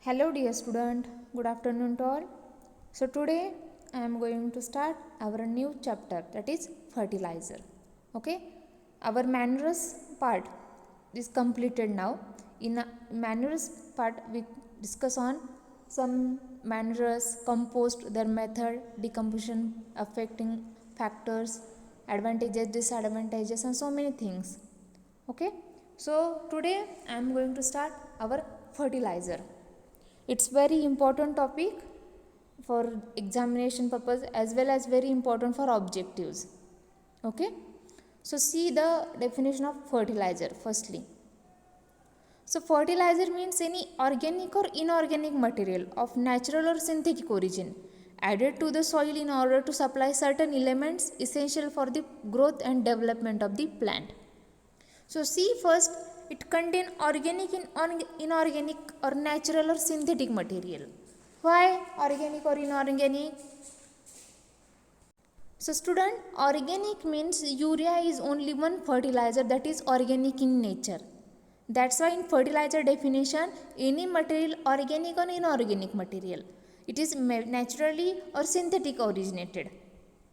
Hello dear student, good afternoon to all. So today I am going to start our new chapter, that is fertilizer. Okay, our manures part is completed now. In manures part we discuss on some manures, compost, their method, decomposition affecting factors, advantages, disadvantages and so many things. Okay, so today I am going to start our fertilizer. It's very important topic for examination purpose as well as very important for objectives. Okay, so see the definition of fertilizer firstly. So fertilizer means any organic or inorganic material of natural or synthetic origin added to the soil in order to supply certain elements essential for the growth and development of the plant. So see first, it contain organic and inorganic or natural or synthetic material. Why organic or inorganic? So student, organic means urea is only one fertilizer that is organic in nature. That's why in fertilizer definition, any material organic or inorganic material, it is naturally or synthetic originated.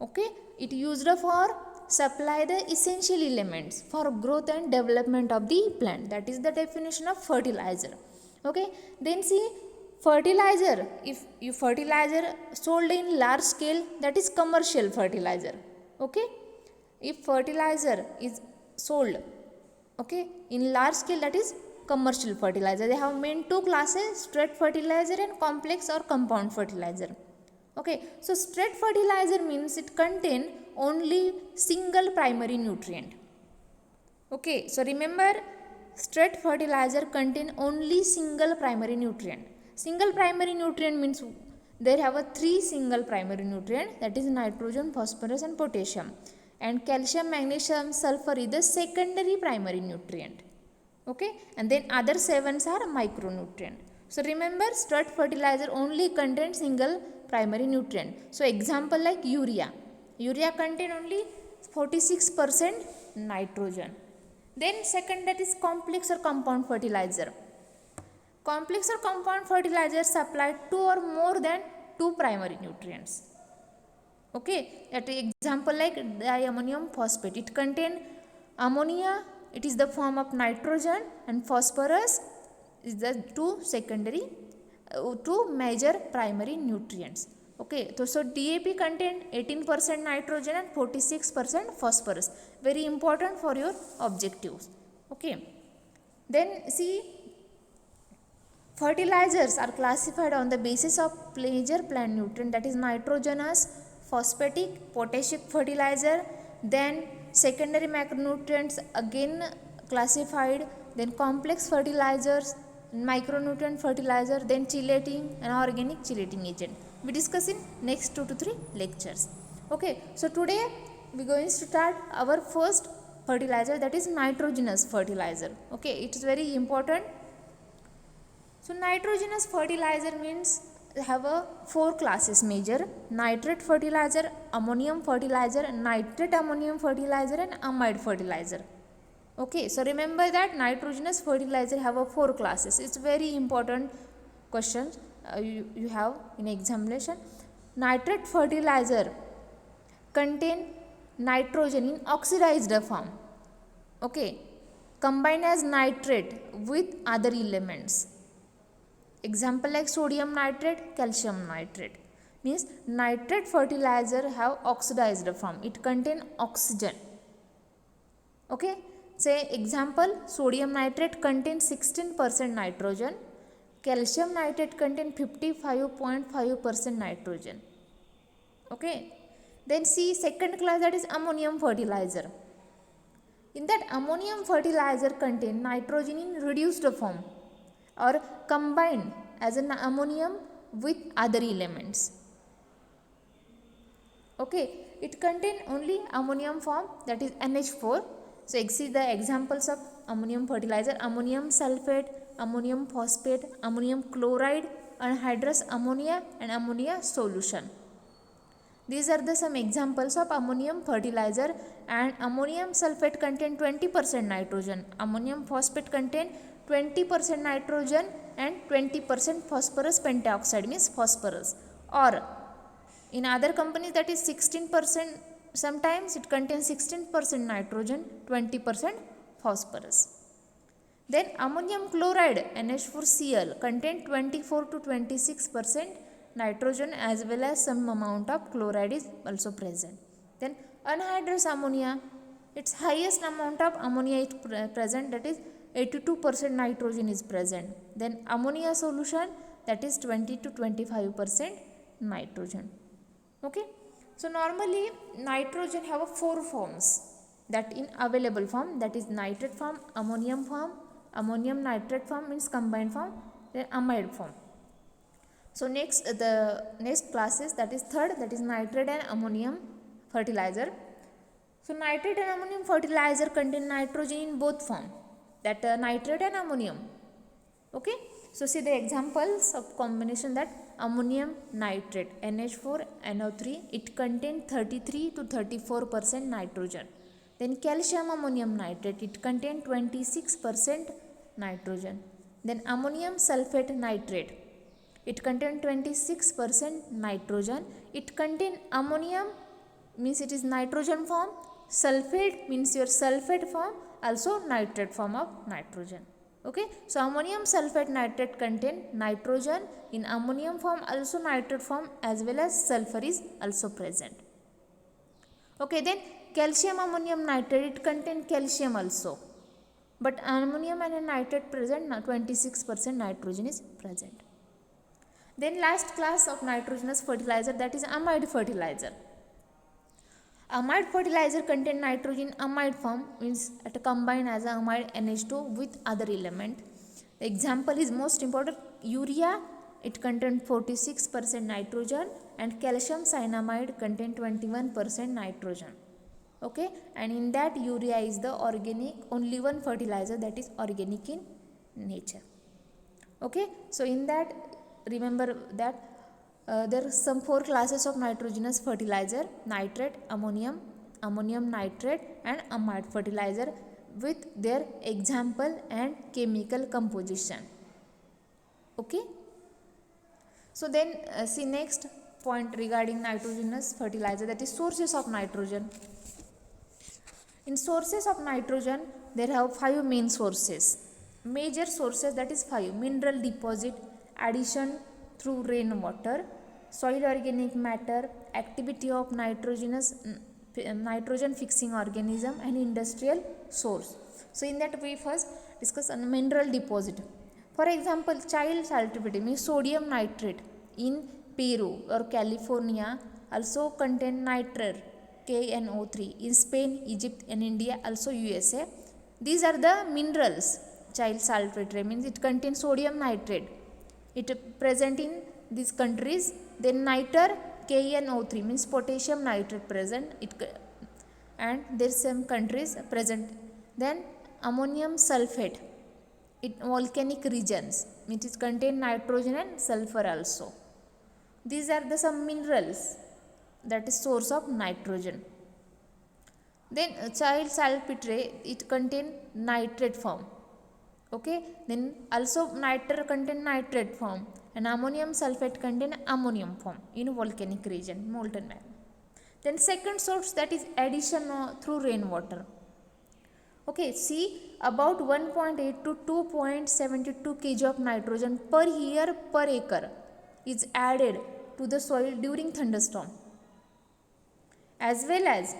Okay, it used for supply the essential elements for growth and development of the plant. That is the definition of fertilizer. Okay, then see fertilizer, if you fertilizer sold in large scale, that is commercial fertilizer. Okay, if fertilizer is sold, okay, in large scale, that is commercial fertilizer. They have main two classes, straight fertilizer and complex or compound fertilizer. Okay, so straight fertilizer means it contain only single primary nutrient. Okay, so remember, straight fertilizer contain only single primary nutrient. Single primary nutrient means there have a three single primary nutrient, that is nitrogen, phosphorus and potassium, and calcium, magnesium, sulfur is the secondary primary nutrient. Okay, and then other sevens are micronutrient. So remember, straight fertilizer only contains single primary nutrient. So example like urea. Urea contain only 46% nitrogen. Then second, that is complex or compound fertilizer. Complex or compound fertilizer supply two or more than two primary nutrients. Okay, at example like diammonium phosphate, it contain ammonia, it is the form of nitrogen, and phosphorus is the two major primary nutrients. Okay, so DAP contain 18% nitrogen and 46% phosphorus. Very important for your objectives. Okay, then see, fertilizers are classified on the basis of major plant nutrient, that is nitrogenous, phosphatic, potassic fertilizer. Then secondary macronutrients again classified, then complex fertilizers, micronutrient fertilizer, then chelating and organic chelating agent. We discuss in next 2 to 3 lectures. Okay, so today we are going to start our first fertilizer, that is nitrogenous fertilizer. Okay, it is very important. So nitrogenous fertilizer means have a four classes major: nitrate fertilizer, ammonium fertilizer, nitrate ammonium fertilizer and amide fertilizer. Okay, so remember that nitrogenous fertilizer have a four classes. It's very important question you have in examination. Nitrate fertilizer contain nitrogen in oxidized form. Okay, combined as nitrate with other elements. Example like sodium nitrate, calcium nitrate. Means nitrate fertilizer have oxidized form. It contain oxygen. Okay. Say example, sodium nitrate contains 16% nitrogen. Calcium nitrate contain 55.5% nitrogen. Okay. Then see second class, that is ammonium fertilizer. In that ammonium fertilizer contain nitrogen in reduced form or combined as an ammonium with other elements. Okay, it contain only ammonium form, that is NH4. So see the examples of ammonium fertilizer: ammonium sulfate, ammonium phosphate, ammonium chloride, anhydrous ammonia and ammonia solution. These are the some examples of ammonium fertilizer. And ammonium sulfate contain 20% nitrogen, ammonium phosphate contain 20% nitrogen and 20% phosphorus pentoxide means phosphorus, or in other companies that is 16%, sometimes it contains 16% nitrogen, 20% phosphorus. Then ammonium chloride NH4Cl contain 24 to 26% nitrogen as well as some amount of chloride is also present. Then anhydrous ammonia, its highest amount of ammonia is present, that is 82% nitrogen is present. Then ammonia solution, that is 20 to 25% nitrogen. Okay, so normally nitrogen have a 4 forms that in available form, that is nitrate form, ammonium form, ammonium nitrate form means combined form, then amide form. So next the next classes, that is third, that is nitrate and ammonium fertilizer. So nitrate and ammonium fertilizer contain nitrogen in both form, that nitrate and ammonium. Okay, so see the examples of combination, that ammonium nitrate NH4NO3, it contains 33 to 34% nitrogen. Then calcium ammonium nitrate, it contains 26% nitrogen. Then ammonium sulfate nitrate, it contains 26% nitrogen. It contains ammonium means it is nitrogen form, sulfate means your sulfate form, also nitrate form of nitrogen. Okay, so ammonium sulfate nitrate contain nitrogen in ammonium form, also nitrate form, as well as sulfur is also present. Okay, then calcium ammonium nitrate, it contain calcium also, but ammonium and nitrate present, 26% nitrogen is present. Then last class of nitrogenous fertilizer, that is amide fertilizer. Amide fertilizer contain nitrogen amide form, means at combined as a amide NH2 with other element. The example is most important, urea, it contains 46% nitrogen, and calcium cyanamide contain 21% nitrogen. Okay, and in that urea is the organic, only one fertilizer that is organic in nature. Okay, so in that remember that there are some 4 classes of nitrogenous fertilizer: nitrate, ammonium, ammonium nitrate, and amide fertilizer with their example and chemical composition. Okay, so then see next point regarding nitrogenous fertilizer, that is sources of nitrogen. In sources of nitrogen, there have 5 main sources. Major sources, that is 5: mineral deposit, addition through rainwater, soil organic matter, activity of nitrogen fixing organism, and industrial source. So in that we first discuss on mineral deposit. For example, child saltpeter means sodium nitrate in Peru or California also contain nitrate KNO3. In Spain, Egypt, and India, also USA. These are the minerals. Child saltpeter means it contains sodium nitrate. It present in these countries. Then niter KNO3 means potassium nitrate present. And there are some countries present. Then ammonium sulfate, it volcanic regions, it is contain nitrogen and sulfur also. These are the some minerals that is source of nitrogen. Then child saltpeter, it contain nitrate form. Okay, then also niter contain nitrate form, and ammonium sulfate contain ammonium form in volcanic region, molten magma. Then second source, that is addition through rainwater. Okay, see about 1.8 to 2.72 kg of nitrogen per year per acre is added to the soil during thunderstorm. As well as,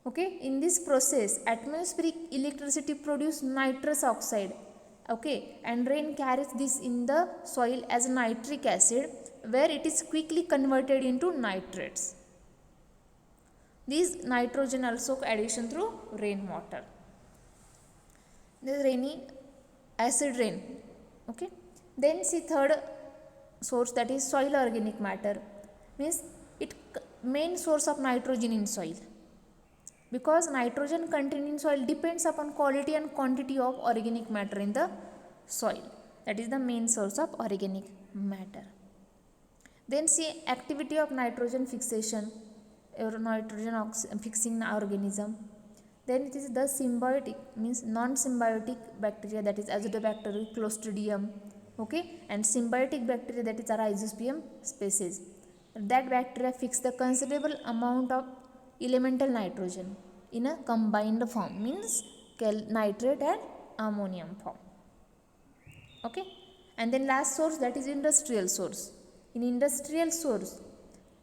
okay, in this process atmospheric electricity produce nitrous oxide, okay, and rain carries this in the soil as nitric acid, where it is quickly converted into nitrates. These nitrogen also addition through rainwater. The rainy acid rain. Okay, then see third source, that is soil organic matter, means it main source of nitrogen in soil, because nitrogen contained in soil depends upon quality and quantity of organic matter in the soil. That is the main source of organic matter. Then see activity of nitrogen fixation or nitrogen fixing organism. Then it is the symbiotic means non-symbiotic bacteria, that is Azotobacter, Clostridium, okay, and symbiotic bacteria, that is Rhizosporium species. That bacteria fix the considerable amount of elemental nitrogen in a combined form, means nitrate and ammonium form, okay. And then last source, that is industrial source. In industrial source,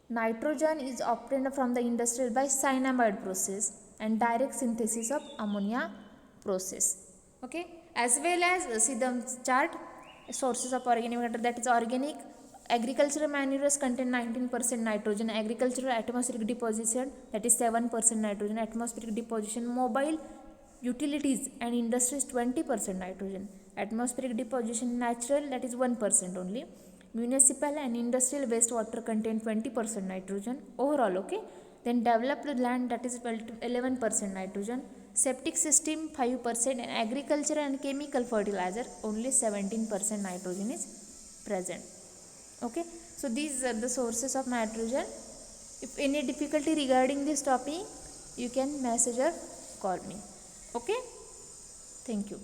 nitrogen is obtained from the industrial by cyanamide process and direct synthesis of ammonia process, okay. As well as see the chart, sources of organic matter, that is organic agricultural manures contain 19% nitrogen, agricultural atmospheric deposition, that is 7% nitrogen, atmospheric deposition mobile utilities and industries 20% nitrogen, atmospheric deposition natural, that is 1% only, municipal and industrial wastewater contain 20% nitrogen overall, okay. Then developed land, that is 11% nitrogen, septic system 5%, and agriculture and chemical fertilizer only 17% nitrogen is present, okay. So these are the sources of nitrogen. If any difficulty regarding this topic, you can message or call me, okay. Thank you.